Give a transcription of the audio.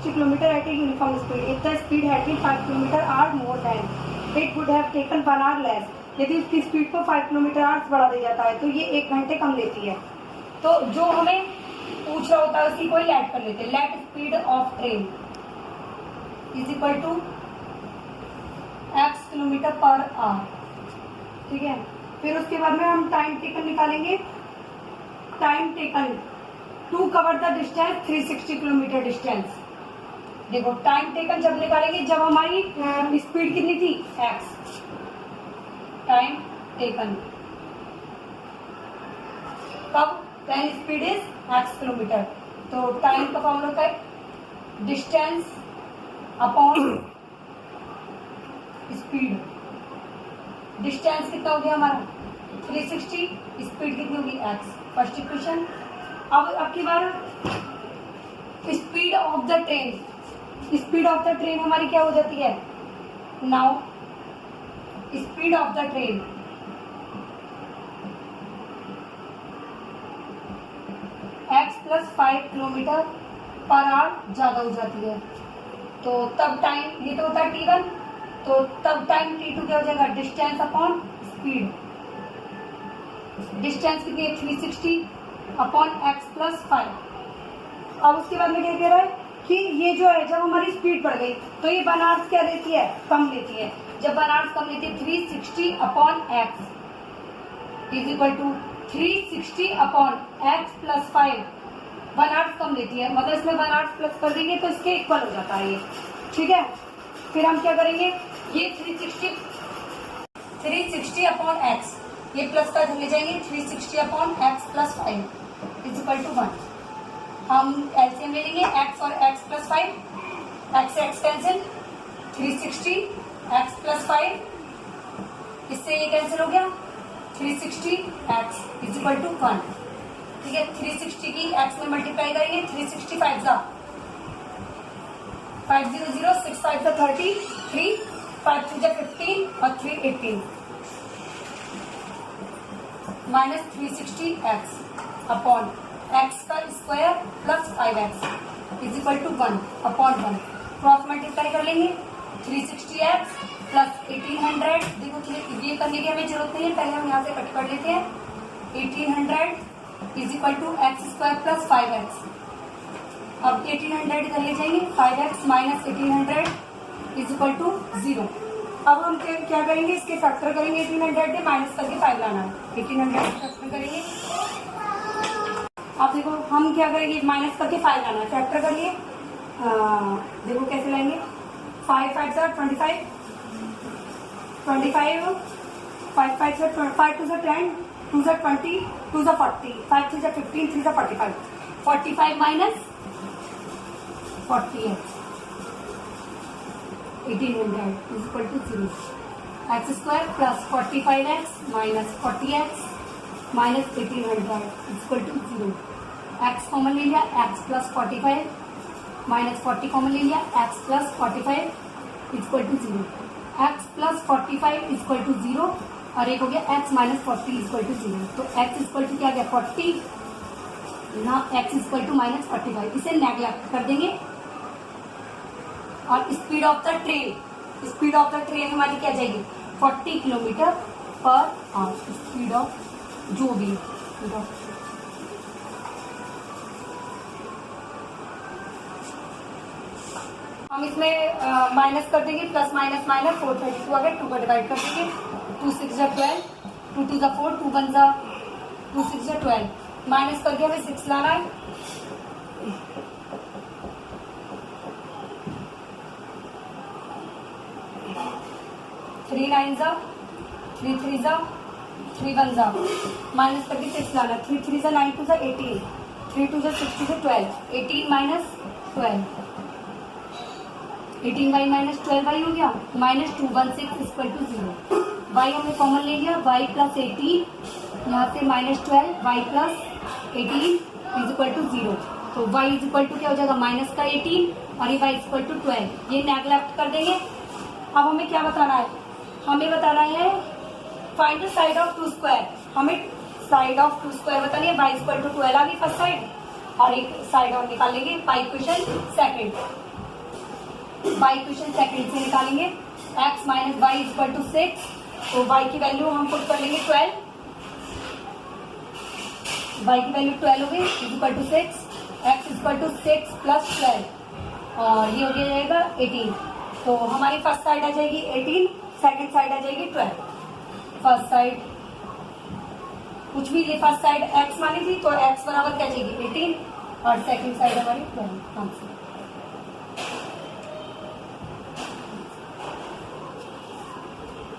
360 kilometre at a uniform speed if the speed had been 5 kilometre hour more than it would have taken 1 hour less. यदि उसकी speed को 5 kilometre hours बढ़ा दिया जाता है तो ये 1 घंटे कम लेती है। तो जो हमें पूछ रहा होता है उसकी कोई लेट कर लेते हैं। Let speed of train is equal to x kilometre पर आवर, ठीक है। फिर उसके बाद में हम टाइम टेकन निकालेंगे। Time taken to cover the distance 360 kilometre distance. देखो टाइम टेकन जब निकालेंगे जब हमारी स्पीड कितनी थी x। टाइम टेकन कब, when speed is x kilometre. तो टाइम का फॉर्मूला होता है डिस्टेंस अपॉन स्पीड। डिस्टेंस कितना हो गया हमारा 360, स्पीड कितनी होगी x। First equation. अब की बार speed of the train. Speed of the train हमारी क्या हो जाती है now, speed of the train x plus 5 kilometre पर आवर ज्यादा हो जाती है। तो तब टाइम, ये तो होता है t1, तो तब टाइम t2 क्या हो जाएगा डिस्टेंस अपॉन स्पीड। डिस्टेंस कितनी है 360 अपॉन x प्लस 5। अब उसके बाद में क्या कह रहा है कि ये जो है जब हमारी स्पीड बढ़ गई तो ये 1 आवर्स क्या लेती है, कम लेती है। जब 1 आवर्स कम लेती है 360 upon x is equal to 360 upon x plus 5। 1 hours कम लेती है, मतलब इसमें 1 आवर्स प्लस कर देंगे तो इसके इक्वल हो जाता है ये, ठीक है। फिर हम क्या करेंगे, ये 360 अपॉन x, ये प्लस का ले जाएंगे 360 upon x plus 5 is equal to 1। हम एलसीएम ले लेंगे x और x प्लस 5, x से x कैंसिल, 360 x प्लस 5, इससे ये कैंसिल हो गया 360 x इज इक्वल टू 1, ठीक है। 360 की x में मल्टीप्लाई करेंगे, 365 जा 500, 65 जा 30, 3 5 2 जा 15 और 3 18 माइनस 360 x अपॉन x का square plus 5x is equal to 1 upon 1। Cross multiply कर लेंगे 360x प्लस 1800। देखो ये करने की हमें जरूरत नहीं है, पहले हम यहाँ से कट कर लेते हैं। 1800 is equal to x square plus 5x। अब 1800 इधर ले जाएंगे, 5x minus 1800 is equal to 0। अब हम क्या करेंगे, इसके फैक्टर करेंगे 1800 के, माइनस करके 5 लाना है। 1800 के फैक्टर करेंगे, आप देखो हम क्या करेंगे, माइनस करके 5 लाना है, फैक्टर करिए। देखो कैसे लाएंगे, 5 5 से 25, 25 5 5 से 5 2 से 10, 2 से 20, 2 से 40, 5 3 से 15, 3 से 45, 45 minus 40x 1800 is equal to 0। X square plus 45x minus 40x minus 1800 is equal to 0। X common ले लिया, x प्लस 45 माइनस 40 कॉमन ले लिया, x plus 45 is equal to 0। x plus 45 is equal to 0 और एक हो गया x minus 40 is equal to 0। तो x equal to क्या गया 40 ना, x इक्वल टू माइनस 45, इसे नेग्लेक्ट कर देंगे। और speed of the train, speed of the train हमारी क्या जाएगी 40 kilometre per hour. Speed of जो भी स्पीड ऑफ, हम इसमें माइनस कर देंगे, प्लस माइनस माइनस 432 आ गया, 2 का डिवाइड कर देंगे, 2 6 जा 12, 2 2 जा 4, 2 1 जा 2 6 जा 12, माइनस करके हमें 6 लाना है। 3 9 जा 3 3 जा 3 1 जा, माइनस करके 6 लाना, 3 3 जा 9 2 जा 18, 3 2 जा 60 से 12, 18 माइनस 12, 18y माइनस 12y हो गया, माइनस 216 इक्वल टू 0। y हमने कॉमन ले लिया, y प्लस 18 यहाँ से minus 12, y plus 18 is equal to 0। तो y इज इक्वल टू क्या हो जाएगा माइनस का 18 और ये y इक्वल टू 12, ये नेगलेक्ट कर देंगे। अब हमें क्या बताना है, हमें बताना है find the side of 2 square. हमें साइड ऑफ 2 स्क्वायर बतानी है, y इक्वल टू 12 आ गई फर्स्ट साइड और एक साइड और निकालेंगे पाई equation second. y equation second से निकालेंगे। x minus y equal to 6, तो y की वैल्यू हम पुट कर लेंगे 12, y की वैल्यू 12 हो गई equal to 6, x equal to 6 plus 12 और ये हो जाएगा 18। तो हमारी फर्स्ट साइड आ जाएगी 18, सेकंड साइड आ जाएगी 12। फर्स्ट साइड कुछ भी ये फर्स्ट साइड x मानी थी तो x बराबर क्या चाहिए 18 और सेकंड साइड हमारी 12 आंसर।